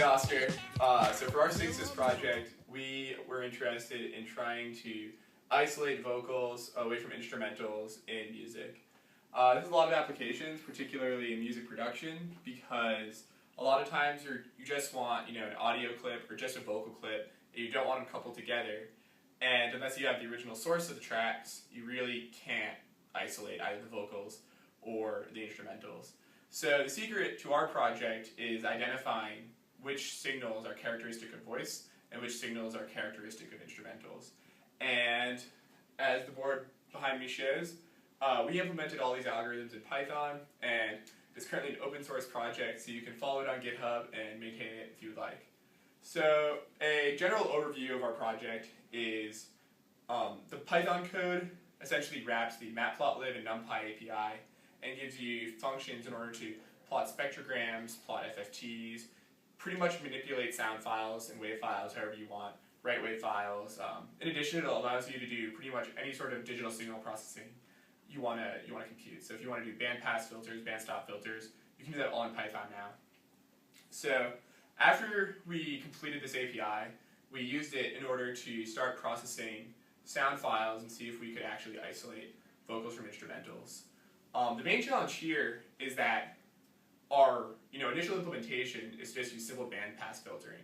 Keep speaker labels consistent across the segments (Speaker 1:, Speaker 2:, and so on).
Speaker 1: Oscar. So for our Synxis project, we were interested in trying to isolate vocals away from instrumentals in music. There's a lot of applications, particularly in music production, because a lot of times you just want an audio clip or just a vocal clip, and you don't want them coupled together. And unless you have the original source of the tracks, you really can't isolate either the vocals or the instrumentals. So the secret to our project is identifying which signals are characteristic of voice and which signals are characteristic of instrumentals. And as the board behind me shows, we implemented all these algorithms in Python, and it's currently an open source project, so you can follow it on GitHub and maintain it if you would like. So a general overview of our project is the Python code essentially wraps the Matplotlib and NumPy API and gives you functions in order to plot spectrograms, plot FFTs, pretty much manipulate sound files and wave files however you want, write wave files. In addition, it allows you to do pretty much any sort of digital signal processing you want to compute. So if you want to do bandpass filters, bandstop filters, you can do that all in Python now. So after we completed this API, we used it in order to start processing sound files and see if we could actually isolate vocals from instrumentals. The main challenge here is that our initial implementation is just use simple bandpass filtering.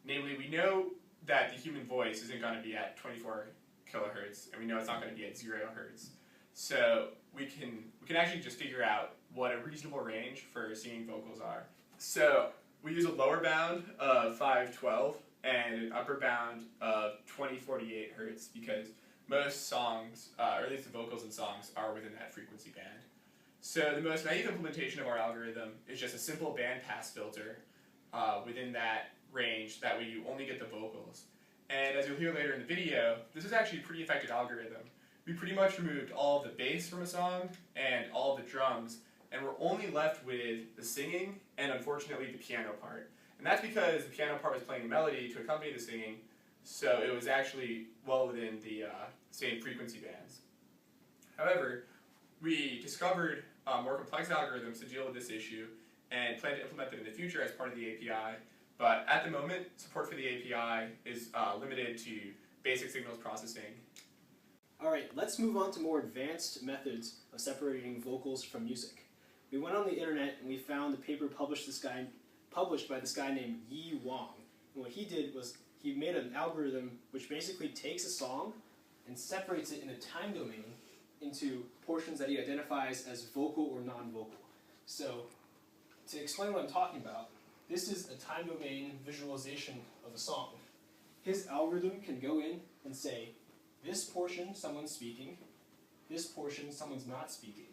Speaker 1: Namely, we know that the human voice isn't going to be at 24 kilohertz, and we know it's not going to be at 0 hertz. So we can actually just figure out what a reasonable range for singing vocals are. So we use a lower bound of 512 and an upper bound of 2048 hertz because most songs, or at least the vocals in songs, are within that frequency band. So the most naive implementation of our algorithm is just a simple bandpass filter within that range. That way you only get the vocals. And as you'll hear later in the video, this is actually a pretty effective algorithm. We pretty much removed all of the bass from a song and all of the drums, and we're only left with the singing and, unfortunately, the piano part. And that's because the piano part was playing a melody to accompany the singing, so it was actually well within the same frequency bands. However, we discovered more complex algorithms to deal with this issue and plan to implement them in the future as part of the API, but at the moment, support for the API is limited to basic signals processing.
Speaker 2: Alright, let's move on to more advanced methods of separating vocals from music. We went on the internet and we found a paper published by this guy named Yi Wang. And what he did was he made an algorithm which basically takes a song and separates it in a time domain into portions that he identifies as vocal or non-vocal. So, to explain what I'm talking about, this is a time domain visualization of a song. His algorithm can go in and say, this portion someone's speaking, this portion someone's not speaking,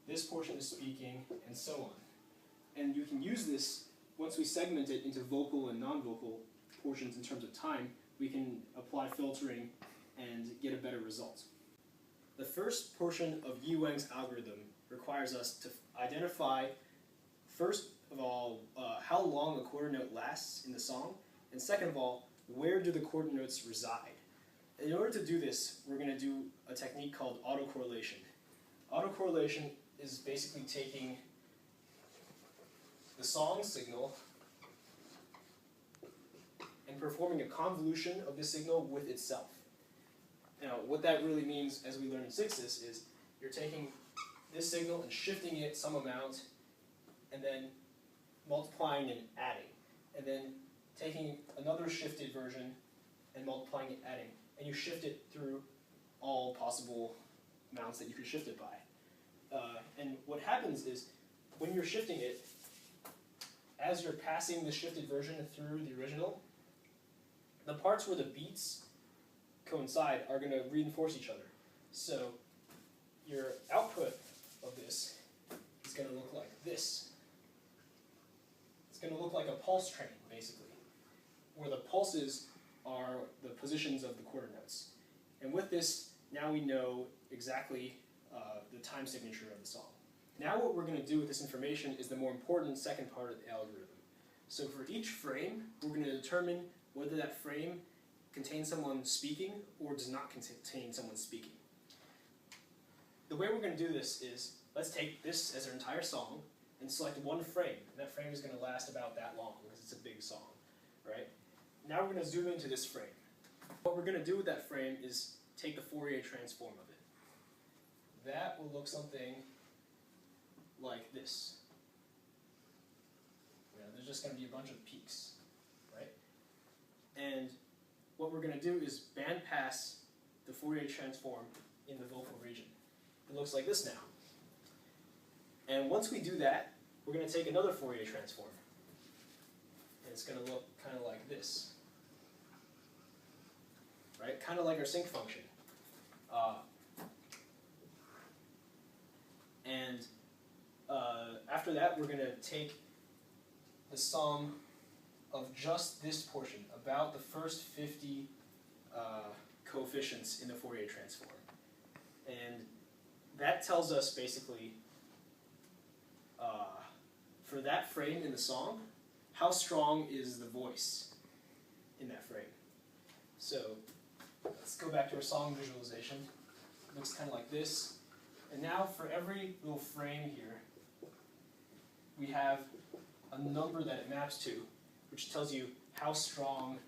Speaker 2: this portion is speaking, and so on. And you can use this, once we segment it into vocal and non-vocal portions in terms of time, we can apply filtering and get a better result. The first portion of Yi Wang's algorithm requires us to identify, first of all, how long a quarter note lasts in the song, and second of all, where do the quarter notes reside. In order to do this, we're going to do a technique called autocorrelation. Autocorrelation is basically taking the song signal and performing a convolution of the signal with itself. Now, what that really means, as we learn in Synxis, is you're taking this signal and shifting it some amount, and then multiplying and adding, and then taking another shifted version and multiplying and adding, and you shift it through all possible amounts that you could shift it by. And what happens is, when you're shifting it, as you're passing the shifted version through the original, the parts where the beats coincide are going to reinforce each other. So your output of this is going to look like this. It's going to look like a pulse train, basically, where the pulses are the positions of the quarter notes. And with this, now we know exactly the time signature of the song. Now what we're going to do with this information is the more important second part of the algorithm. So for each frame, we're going to determine whether that frame contains someone speaking or does not contain someone speaking. The way we're going to do this is, let's take this as our entire song and select one frame. And that frame is going to last about that long because it's a big song. right? Now we're going to zoom into this frame. What we're going to do with that frame is take the Fourier transform of it. That will look something like this. There's just going to be a bunch of peaks, right? And what we're going to do is bandpass the Fourier transform in the vocal region. It looks like this now. And once we do that, we're going to take another Fourier transform. And it's going to look kind of like this. Right? Kind of like our sync function. After that, we're going to take the sum of just this portion, about the first 50 coefficients in the Fourier transform. And that tells us basically, for that frame in the song, how strong is the voice in that frame. So let's go back to our song visualization. It looks kind of like this. And now for every little frame here, we have a number that it maps to, which tells you how strong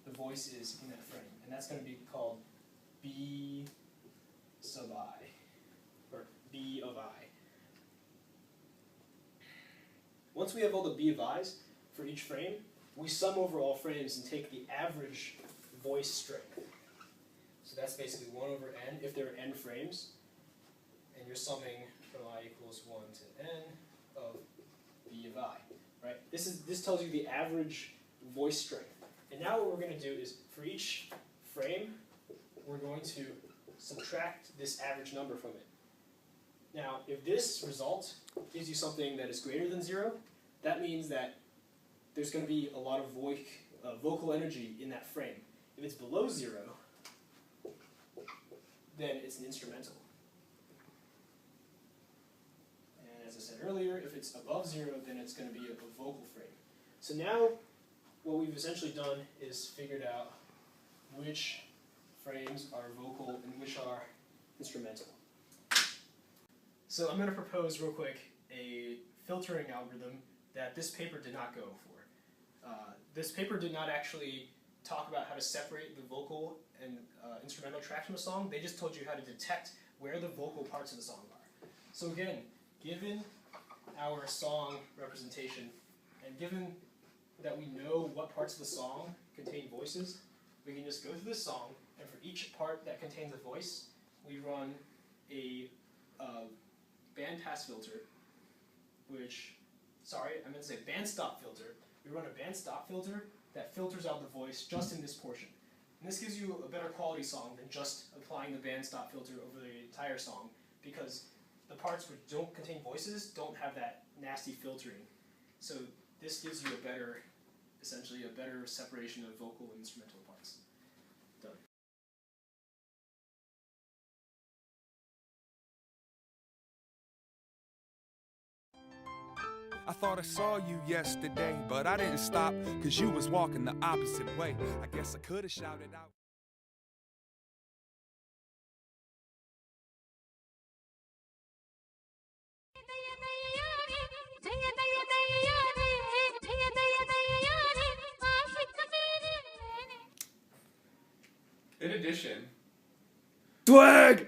Speaker 2: the voice is in that frame. And that's going to be called B sub I, or B of I. Once we have all the B of I's for each frame, we sum over all frames and take the average voice strength. So that's basically 1 over n if there are n frames, and you're summing from I equals 1 to n of B of I. Right? This tells you the average voice strength. And now what we're going to do is, for each frame, we're going to subtract this average number from it. Now, if this result gives you something that is greater than 0, that means that there's going to be a lot of vocal energy in that frame. If it's below 0, then it's an instrumental. And as I said earlier, if it's above 0, then it's going to be a vocal frame. So now, what we've essentially done is figured out which frames are vocal and which are instrumental. So I'm going to propose real quick a filtering algorithm that this paper did not go for. This paper did not actually talk about how to separate the vocal and instrumental tracks from a song. They just told you how to detect where the vocal parts of the song are. So again, given our song representation, and given that we know what parts of the song contain voices, we can just go through this song, and for each part that contains a voice, we run a bandpass filter, bandstop filter. We run a bandstop filter that filters out the voice just in this portion. And this gives you a better quality song than just applying the bandstop filter over the entire song, because the parts which don't contain voices don't have that nasty filtering. So this gives you essentially a better separation of vocal and instrumental parts. Done.
Speaker 3: I thought I saw you yesterday, but I didn't stop, 'cause you was walking the opposite way. I guess I could have shouted out.
Speaker 1: In addition,
Speaker 2: Swag!